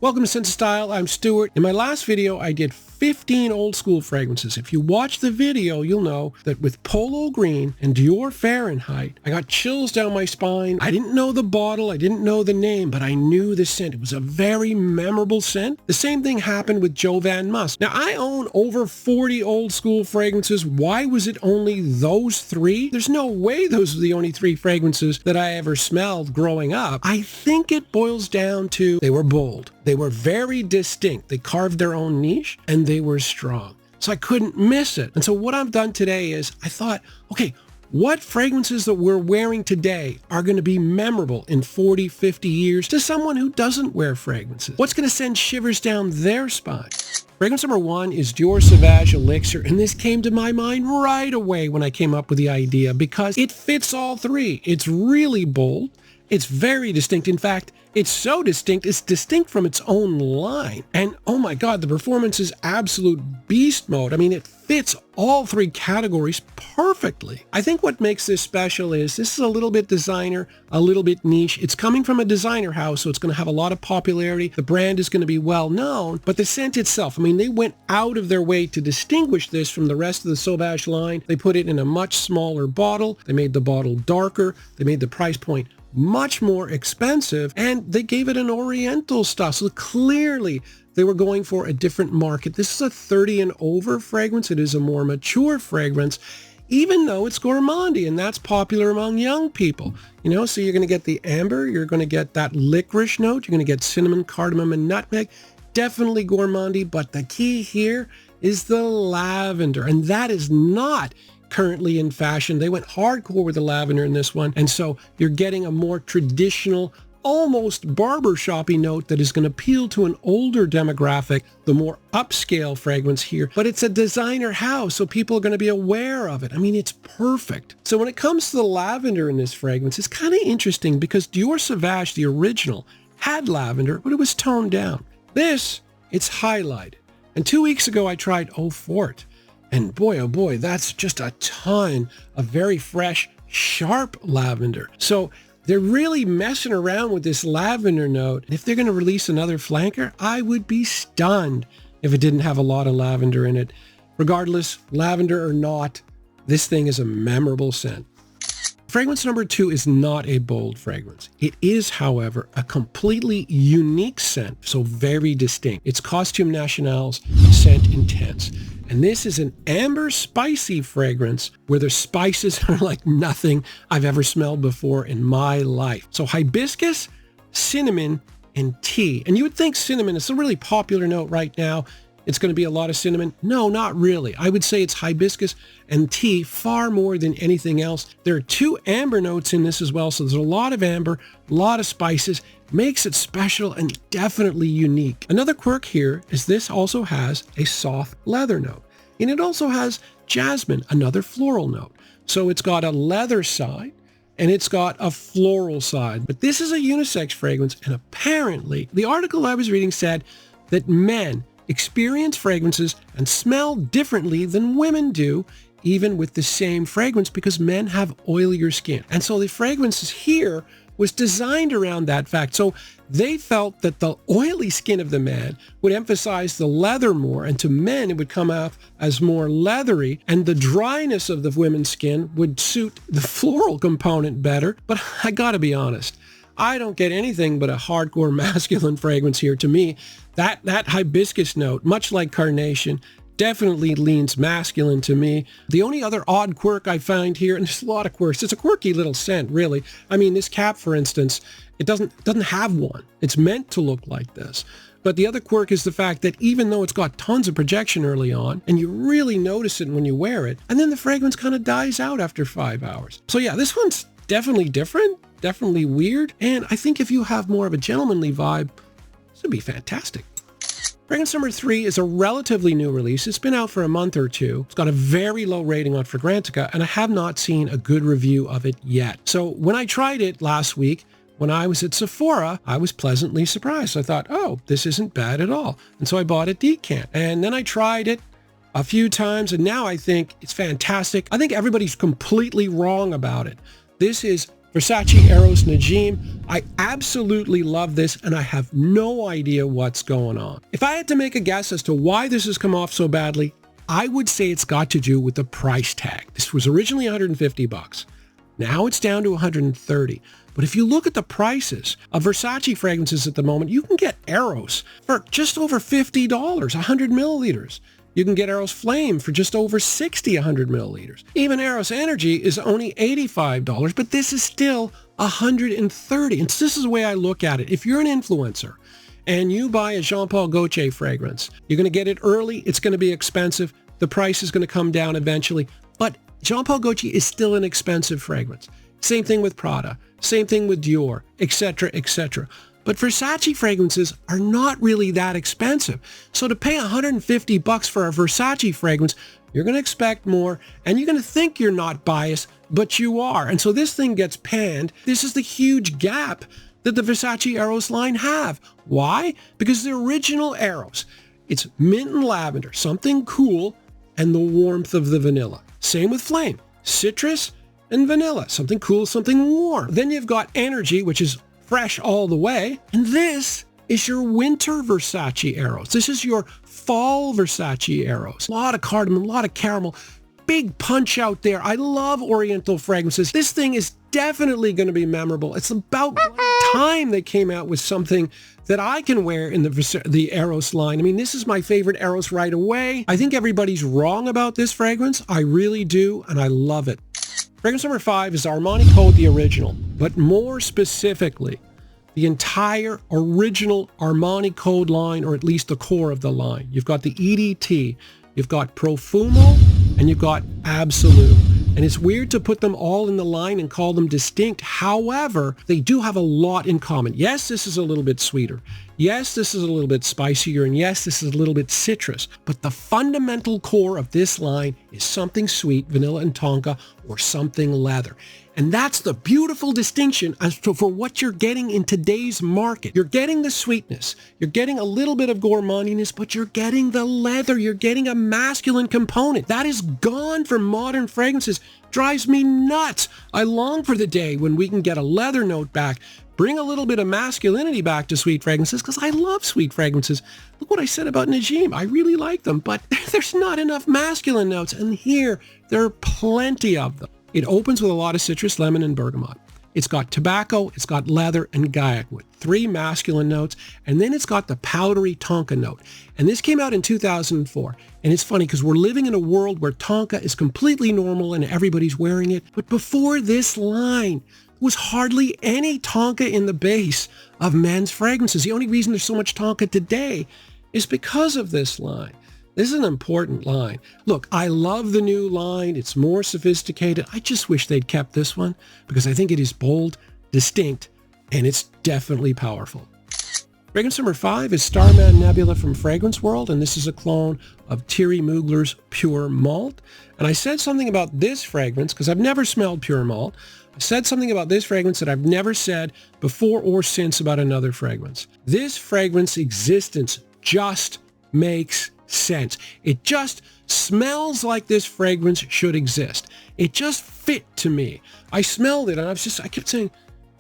Welcome to Sense of Style, I'm Stuart. In my last video, I did 15 old school fragrances. If you watch the video, you'll know that with Polo Green and Dior Fahrenheit, I got chills down my spine. I didn't know the bottle, I didn't know the name, but I knew the scent. It was a very memorable scent. The same thing happened with Jovan Musk. Now, I own over 40 old school fragrances. Why was it only those three? There's no way those are the only three fragrances that I ever smelled growing up. I think it boils down to they were bold. They were very distinct. They carved their own niche and they were strong. So I couldn't miss it. And so what I've done today is I thought, okay, what fragrances that we're wearing today are going to be memorable in 40, 50 years to someone who doesn't wear fragrances? What's going to send shivers down their spine? Fragrance number one is Dior Sauvage Elixir, and this came to my mind right away when I came up with the idea because it fits all three. It's really bold. It's very distinct. In fact, it's so distinct, it's distinct from its own line. And oh my God, the performance is absolute beast mode. I mean, it fits all three categories perfectly. I think what makes this special is this is a little bit designer, a little bit niche. It's coming from a designer house, so it's going to have a lot of popularity. The brand is going to be well known, but the scent itself, I mean, they went out of their way to distinguish this from the rest of the Sauvage line. They put it in a much smaller bottle. They made the bottle darker. They made the price point much more expensive, and they gave it an oriental style. So clearly they were going for a different market. This is a 30 and over fragrance. It is a more mature fragrance, even though it's gourmandy, and that's popular among young people. You know, so you're going to get the amber, you're going to get that licorice note, you're going to get cinnamon, cardamom, and nutmeg. Definitely gourmandy, but the key here is the lavender, and that is not currently in fashion. They went hardcore with the lavender in this one, and so you're getting a more traditional, almost barbershoppy note that is going to appeal to an older demographic, the more upscale fragrance here. But it's a designer house, so people are going to be aware of it. I mean, it's perfect. So when it comes to the lavender in this fragrance, it's kind of interesting because Dior Sauvage, the original, had lavender, but it was toned down. This, it's highlighted. And 2 weeks ago, I tried Eau Forte. And boy, oh boy, that's just a ton of very fresh, sharp lavender. So they're really messing around with this lavender note. If they're going to release another flanker, I would be stunned if it didn't have a lot of lavender in it. Regardless, lavender or not, this thing is a memorable scent. Fragrance number two is not a bold fragrance. It is, however, a completely unique scent, so very distinct. It's Costume National's Scent Intense. And this is an amber spicy fragrance where the spices are like nothing I've ever smelled before in my life. So hibiscus, cinnamon, and tea. And you would think cinnamon is a really popular note right now. It's going to be a lot of cinnamon. No, not really. I would say it's hibiscus and tea far more than anything else. There are two amber notes in this as well. So there's a lot of amber, a lot of spices, makes it special and definitely unique. Another quirk here is this also has a soft leather note. And it also has jasmine, another floral note. So it's got a leather side and it's got a floral side. But this is a unisex fragrance. And apparently the article I was reading said that men experience fragrances and smell differently than women do, even with the same fragrance, because men have oilier skin. And so the fragrances here was designed around that fact. So they felt that the oily skin of the man would emphasize the leather more, and to men it would come off as more leathery, and the dryness of the women's skin would suit the floral component better. But I gotta be honest, I don't get anything but a hardcore masculine fragrance here. To me, that hibiscus note, much like carnation, definitely leans masculine to me. The only other odd quirk I find here, and there's a lot of quirks, it's a quirky little scent, really. I mean, this cap, for instance, it doesn't have one. It's meant to look like this. But the other quirk is the fact that even though it's got tons of projection early on, and you really notice it when you wear it, and then the fragrance kind of dies out after 5 hours. So yeah, this one's definitely different, definitely weird, and I think if you have more of a gentlemanly vibe, this would be fantastic. Fragrance number three is a relatively new release. It's been out for a month or two. It's got a very low rating on Fragrantica, and I have not seen a good review of it yet. So when I tried it last week, when I was at Sephora, I was pleasantly surprised. I thought, oh, this isn't bad at all. And so I bought a decant. And then I tried it a few times, and now I think it's fantastic. I think everybody's completely wrong about it. This is Versace Eros Najim. I absolutely love this, and I have no idea what's going on. If I had to make a guess as to why this has come off so badly, I would say it's got to do with the price tag. This was originally $150. Now it's down to $130. But if you look at the prices of Versace fragrances at the moment, you can get Eros for just over $50, 100 milliliters. You can get Eros Flame for just over $60, 100 milliliters. Even Eros Energy is only $85, but this is still $130. And this is the way I look at it. If you're an influencer and you buy a Jean Paul Gaultier fragrance, you're going to get it early. It's going to be expensive. The price is going to come down eventually. But Jean Paul Gaultier is still an expensive fragrance. Same thing with Prada. Same thing with Dior, etc., etc. But Versace fragrances are not really that expensive. So to pay $150 for a Versace fragrance, you're going to expect more, and you're going to think you're not biased, but you are. And so this thing gets panned. This is the huge gap that the Versace Eros line have. Why? Because the original Eros, it's mint and lavender, something cool, and the warmth of the vanilla. Same with Flame, citrus and vanilla, something cool, something warm. Then you've got Energy, which is fresh all the way. And this is your winter Versace Eros. This is your fall Versace Eros. A lot of cardamom, a lot of caramel, big punch out there. I love Oriental fragrances. This thing is definitely going to be memorable. It's about time they came out with something that I can wear in the Eros line. I mean, this is my favorite Eros right away. I think everybody's wrong about this fragrance. I really do, and I love it. Fragrance number 5 is Armani Code, the original, but more specifically, the entire original Armani Code line, or at least the core of the line. You've got the EDT, you've got Profumo, and you've got Absolute. And it's weird to put them all in the line and call them distinct. However, they do have a lot in common. Yes, this is a little bit sweeter. Yes, this is a little bit spicier. And yes, this is a little bit citrus. But the fundamental core of this line is something sweet, vanilla and tonka, or something leather. And that's the beautiful distinction as to for what you're getting in today's market. You're getting the sweetness. You're getting a little bit of gourmandiness, but you're getting the leather. You're getting a masculine component. That is gone from modern fragrances. Drives me nuts. I long for the day when we can get a leather note back, bring a little bit of masculinity back to sweet fragrances, because I love sweet fragrances. Look what I said about Najim. I really like them, but there's not enough masculine notes. And here, there are plenty of them. It opens with a lot of citrus, lemon, and bergamot. It's got tobacco, it's got leather, and gaiac wood, 3 masculine notes, and then it's got the powdery tonka note. And this came out in 2004. And it's funny because we're living in a world where tonka is completely normal and everybody's wearing it. But before this line, there was hardly any tonka in the base of men's fragrances. The only reason there's so much tonka today is because of this line. This is an important line. Look, I love the new line. It's more sophisticated. I just wish they'd kept this one because I think it is bold, distinct, and it's definitely powerful. Fragrance number 5 is Starman Nebula from Fragrance World, and this is a clone of Thierry Mugler's Pure Malt. And I said something about this fragrance because I've never smelled Pure Malt. I said something about this fragrance that I've never said before or since about another fragrance. This fragrance existence just makes sense. It just smells like this fragrance should exist. It just fit to me. I smelled it and I kept saying,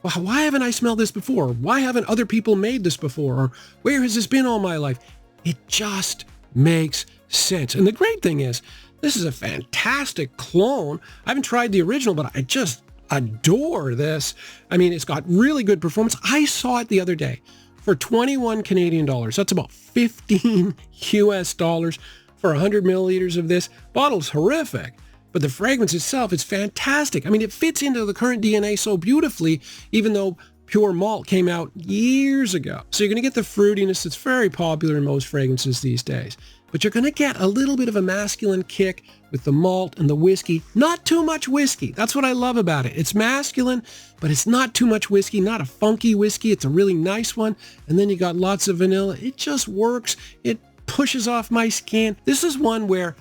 well, why haven't I smelled this before? Why haven't other people made this before? Or where has this been all my life? It just makes sense. And the great thing is, this is a fantastic clone. I haven't tried the original, but I just adore this. I mean, it's got really good performance. I saw it the other day for 21 Canadian dollars. That's about 15 US dollars for 100 milliliters of this. Bottle's horrific, but the fragrance itself is fantastic. I mean, it fits into the current DNA so beautifully, even though Pure Malt came out years ago. So you're going to get the fruitiness that's very popular in most fragrances these days. But you're going to get a little bit of a masculine kick with the malt and the whiskey. Not too much whiskey. That's what I love about it. It's masculine, but it's not too much whiskey, not a funky whiskey. It's a really nice one. And then you got lots of vanilla. It just works. It pushes off my skin. This is one where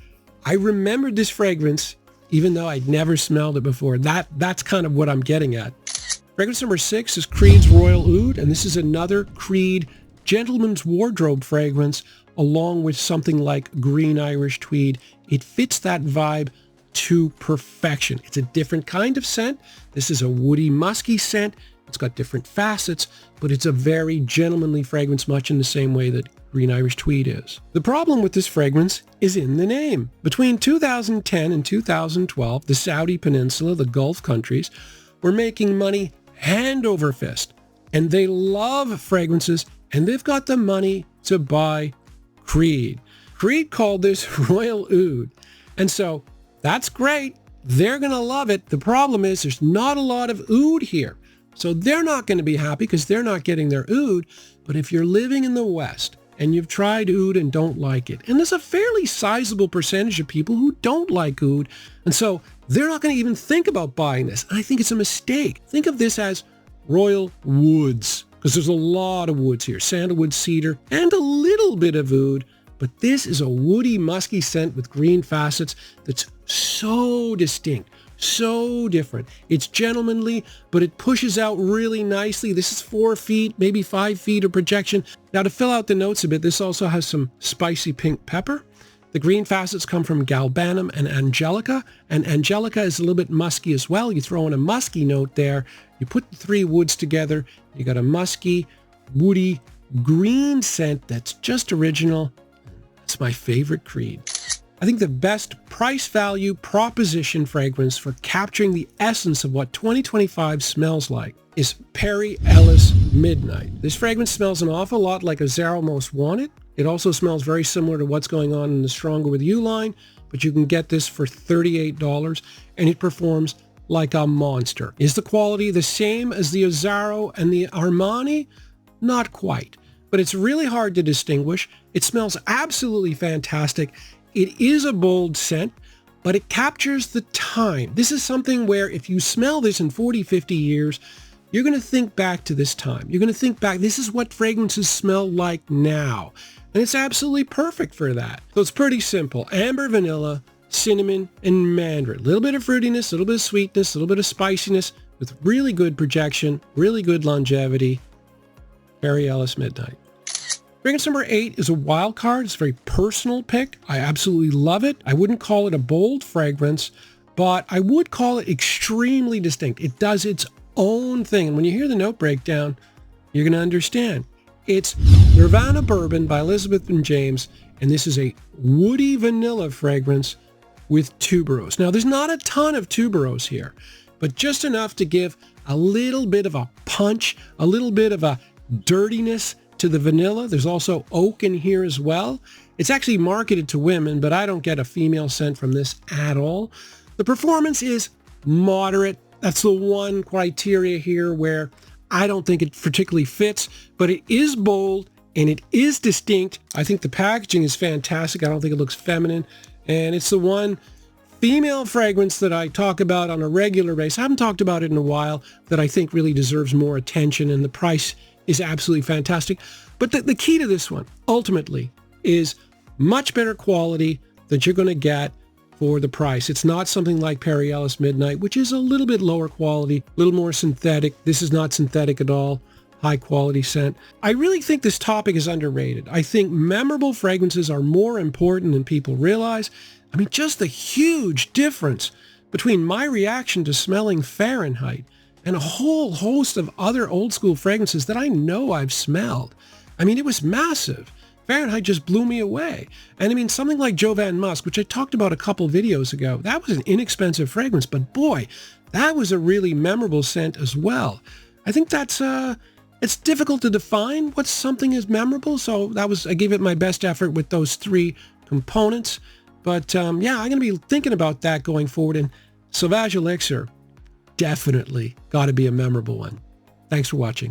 I remembered this fragrance, even though I'd never smelled it before. That's kind of what I'm getting at. Fragrance number 6 is Creed's Royal Oud, and this is another Creed Gentleman's Wardrobe fragrance, along with something like Green Irish Tweed. It fits that vibe to perfection. It's a different kind of scent. This is a woody, musky scent. It's got different facets, but it's a very gentlemanly fragrance, much in the same way that Green Irish Tweed is. The problem with this fragrance is in the name. Between 2010 and 2012, the Saudi Peninsula, the Gulf countries, were making money hand over fist. And they love fragrances, and they've got the money to buy Creed. Creed called this Royal Oud. And so that's great. They're going to love it. The problem is there's not a lot of oud here. So they're not going to be happy because they're not getting their oud. But if you're living in the West and you've tried oud and don't like it, and there's a fairly sizable percentage of people who don't like oud, and so they're not going to even think about buying this. And I think it's a mistake. Think of this as Royal Woods, because there's a lot of woods here, sandalwood, cedar, and a little bit of oud. But this is a woody, musky scent with green facets that's so distinct, so different. It's gentlemanly, but it pushes out really nicely. This is 4 feet, maybe 5 feet of projection. Now, to fill out the notes a bit, this also has some spicy pink pepper. The green facets come from galbanum and angelica is a little bit musky as well. You throw in a musky note there. You put the 3 woods together. You got a musky, woody, green scent that's just original. It's my favorite Creed. I think the best price-value proposition fragrance for capturing the essence of what 2025 smells like is Perry Ellis Midnight. This fragrance smells an awful lot like a Azzaro Most Wanted. It also smells very similar to what's going on in the Stronger With You line, but you can get this for $38, and it performs like a monster. Is the quality the same as the Azzaro and the Armani? Not quite, but it's really hard to distinguish. It smells absolutely fantastic. It is a bold scent, but it captures the time. This is something where if you smell this in 40, 50 years, you're going to think back to this time. You're going to think back, this is what fragrances smell like now. And it's absolutely perfect for that. So it's pretty simple. Amber, vanilla, cinnamon, and mandarin. A little bit of fruitiness, a little bit of sweetness, a little bit of spiciness with really good projection, really good longevity. Perry Ellis Midnight. Fragrance number 8 is a wild card. It's a very personal pick. I absolutely love it. I wouldn't call it a bold fragrance, but I would call it extremely distinct. It does its own thing. And when you hear the note breakdown, you're going to understand. It's Nirvana Bourbon by Elizabeth and James, and this is a woody vanilla fragrance with tuberose. Now, there's not a ton of tuberose here, but just enough to give a little bit of a punch, a little bit of a dirtiness to the vanilla. There's also oak in here as well. It's actually marketed to women, but I don't get a female scent from this at all. The performance is moderate. That's the one criteria here where I don't think it particularly fits, but it is bold and it is distinct. I think the packaging is fantastic. I don't think it looks feminine. And it's the one female fragrance that I talk about on a regular basis. I haven't talked about it in a while, that I think really deserves more attention, and the price is absolutely fantastic. But the key to this one, ultimately, is much better quality that you're going to get for the price. It's not something like Perry Ellis Midnight, which is a little bit lower quality, a little more synthetic. This is not synthetic at all. High quality scent. I really think this topic is underrated. I think memorable fragrances are more important than people realize. I mean, just the huge difference between my reaction to smelling Fahrenheit and a whole host of other old school fragrances that I know I've smelled. I mean, it was massive. Fahrenheit just blew me away. And I mean, something like Jovan Musk, which I talked about a couple videos ago, that was an inexpensive fragrance, but boy, that was a really memorable scent as well. I think that's, it's difficult to define what something is memorable. So I gave it my best effort with those 3 components. But yeah, I'm going to be thinking about that going forward. And Sauvage Elixir, definitely got to be a memorable one. Thanks for watching.